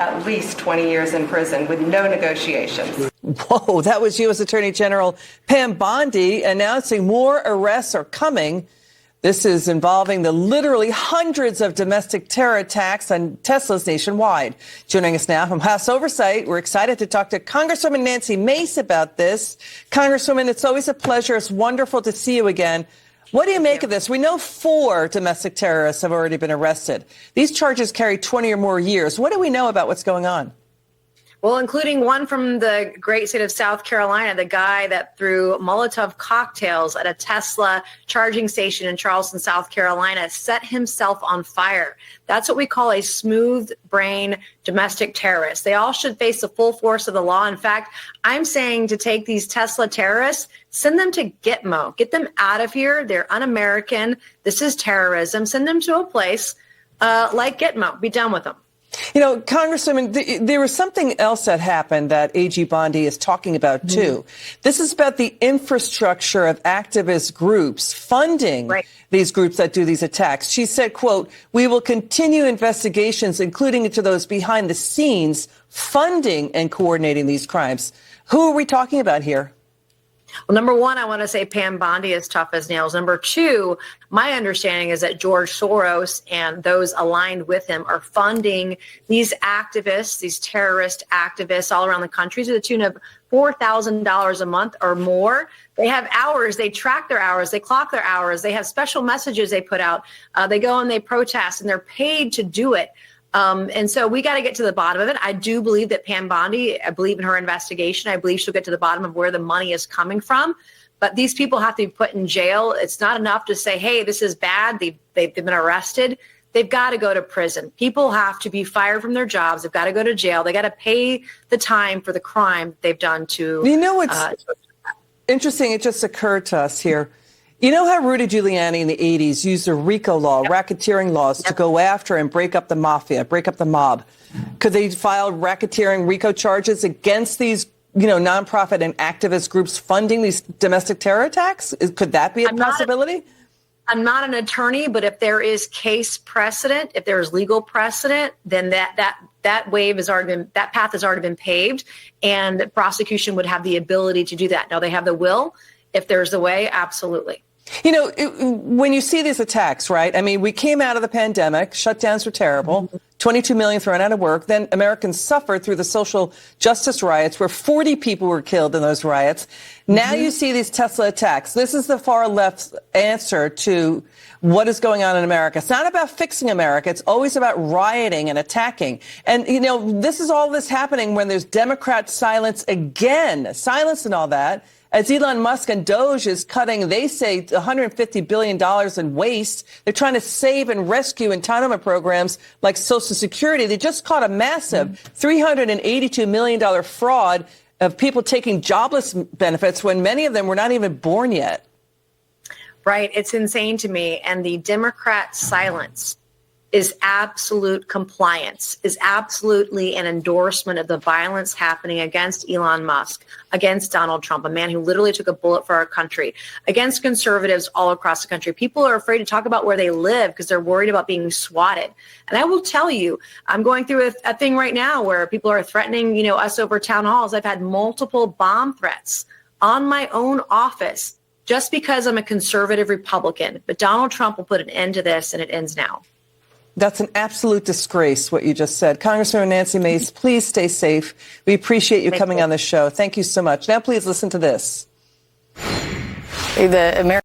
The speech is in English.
at least 20 years in prison with no negotiations. Whoa, that was U.S. Attorney General Pam Bondi announcing more arrests are coming. This is involving the literally hundreds of domestic terror attacks on Teslas nationwide. Joining us now from House Oversight, we're excited to talk to Congresswoman Nancy Mace about this. Congresswoman, it's always a pleasure. It's wonderful to see you again. What do you make of this? We know 4 domestic terrorists have already been arrested. These charges carry 20 or more years. What do we know about what's going on? Well, including one from the great state of South Carolina, the guy that threw Molotov cocktails at a Tesla charging station in Charleston, South Carolina, set himself on fire. That's what we call a smooth brain domestic terrorist. They all should face the full force of the law. In fact, I'm saying to take these Tesla terrorists, send them to Gitmo, get them out of here. They're un-American. This is terrorism. Send them to a place like Gitmo. Be done with them. You know, Congresswoman, there was something else that happened that AG Bondi is talking about, too. This is about the infrastructure of activist groups funding these groups that do these attacks. She said, quote, "We will continue investigations, including into those behind the scenes, funding and coordinating these crimes." Who are we talking about here? Well, number one, I want to say Pam Bondi is tough as nails. Number two, my understanding is that George Soros and those aligned with him are funding these activists, these terrorist activists all around the country to the tune of $4,000 a month or more. They have hours. They track their hours. They clock their hours. They have special messages they put out. They go and they protest, and they're paid to do it. And so we got to get to the bottom of it. I do believe that Pam Bondi, I believe in her investigation. I believe she'll get to the bottom of where the money is coming from. But these people have to be put in jail. It's not enough to say, hey, this is bad. They've been arrested. They've got to go to prison. People have to be fired from their jobs. They've got to go to jail. They got to pay the time for the crime they've done to. You know what's interesting? It just occurred to us here. You know how Rudy Giuliani in the 80s used the RICO law, racketeering laws, to go after and break up the mafia, break up the mob? Could they file racketeering RICO charges against these, nonprofit and activist groups funding these domestic terror attacks? Could that be a possibility? I'm not an attorney, but if there is case precedent, if there is legal precedent, then that path has already been paved, and the prosecution would have the ability to do that. Now, they have the will. If there's a way, absolutely. You know, when you see these attacks, right? I mean, we came out of the pandemic. Shutdowns were terrible. 22 million thrown out of work. Then Americans suffered through the social justice riots where 40 people were killed in those riots. Now you see these Tesla attacks. This is the far left's answer to what is going on in America. It's not about fixing America. It's always about rioting and attacking. And, this is all this happening when there's Democrat silence again, silence and all that. As Elon Musk and Doge is cutting, they say, $150 billion in waste. They're trying to save and rescue entitlement programs like Social Security. They just caught a massive $382 million fraud of people taking jobless benefits when many of them were not even born yet. Right. It's insane to me. And the Democrat silence is absolute compliance, is absolutely an endorsement of the violence happening against Elon Musk, against Donald Trump, a man who literally took a bullet for our country, against conservatives all across the country. People are afraid to talk about where they live because they're worried about being swatted. And I will tell you, I'm going through a thing right now where people are threatening, us over town halls. I've had multiple bomb threats on my own office just because I'm a conservative Republican. But Donald Trump will put an end to this, and it ends now. That's an absolute disgrace, what you just said. Congresswoman Nancy Mace, please stay safe. We appreciate you coming on the show. Thank you so much. Now, please listen to this.